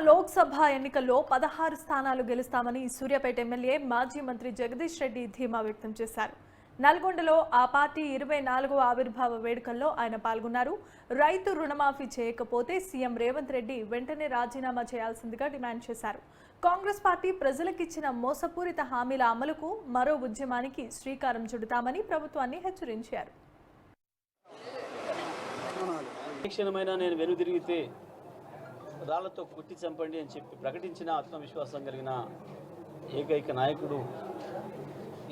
లోక్సభ ఎన్నికల్లో 16 స్థానాలు గెలుస్తామని సూర్యాపేట ఎమ్మెల్యే మాజీ మంత్రి జగదీష్ రెడ్డి ధీమా వ్యక్తం చేశారు. నల్గొండలో ఆ పార్టీ 24వ ఆవిర్భావ వేడుకల్లో ఆయన పాల్గొన్నారు. రైతు రుణమాఫీ చేయకపోతే సీఎం రేవంత్ రెడ్డి వెంటనే రాజీనామా చేయాల్సిందిగా డిమాండ్ చేశారు. కాంగ్రెస్ పార్టీ ప్రజలకిచ్చిన మోసపూరిత హామీల అమలుకు మరో ఉద్యమానికి శ్రీకారం చుడతామని ప్రభుత్వాన్ని హెచ్చరించారు. నేను వెనుదిరిగితే రాళ్లతో కుట్టి చంపండి అని చెప్పి ప్రకటించిన ఆత్మవిశ్వాసం కలిగిన ఏకైక నాయకుడు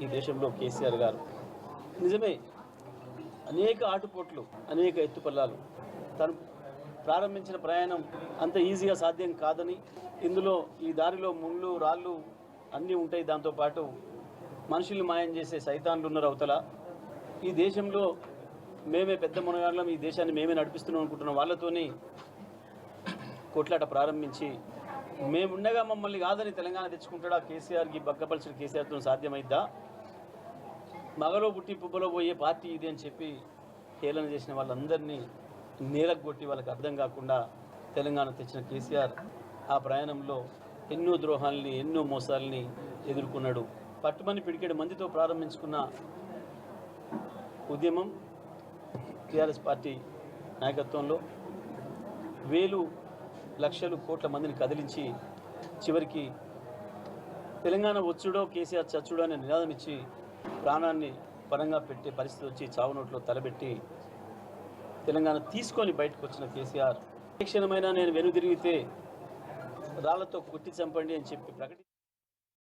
ఈ దేశంలో కేసీఆర్ గారు. నిజమే, అనేక ఆటుపోట్లు, అనేక ఎత్తుపల్లాలు. తను ప్రారంభించిన ప్రయాణం అంత ఈజీగా సాధ్యం కాదని, ఇందులో ఈ దారిలో ముళ్ళు రాళ్ళు అన్నీ ఉంటాయి. దాంతోపాటు మనుషుల్ని మాయం చేసే సైతాన్లు ఉన్నారు అవతల. ఈ దేశంలో మేమే పెద్ద మునగాళ్ళం, ఈ దేశాన్ని మేమే నడిపిస్తున్నాం అనుకుంటున్న వాళ్ళతోని కొట్లాట ప్రారంభించి మేముండగా మమ్మల్ని కాదని తెలంగాణ తెచ్చుకుంటాడా కేసీఆర్కి బగ్గపలిచిన కేసీఆర్తో సాధ్యమైద్దా? మగలో పుట్టి పుబ్బలో పోయే పార్టీ ఇది అని చెప్పి హేళన చేసిన వాళ్ళందరినీ నేలకు కొట్టి వాళ్ళకి అర్థం కాకుండా తెలంగాణ తెచ్చిన కేసీఆర్ ఆ ప్రయాణంలో ఎన్నో ద్రోహాలని, ఎన్నో మోసాలని ఎదుర్కొన్నాడు. పట్టుమని పిడికెడు మందితో ప్రారంభించుకున్న ఉద్యమం టీఆర్ఎస్ పార్టీ నాయకత్వంలో వేలు లక్షలు కోట్ల మందిని కదిలించి చివరికి తెలంగాణ వచ్చుడో కేసీఆర్ చచ్చుడో అనే నినాదం ఇచ్చి ప్రాణాన్ని పరంగా పెట్టే పరిస్థితి వచ్చి చావునోట్లో తలబెట్టి తెలంగాణ తీసుకొని బయటకు వచ్చిన కేసీఆర్ క్షణమైనా నేను వెనుదిరిగితే రాళ్లతో కుట్టి చంపండి అని చెప్పి ప్రకటించారు.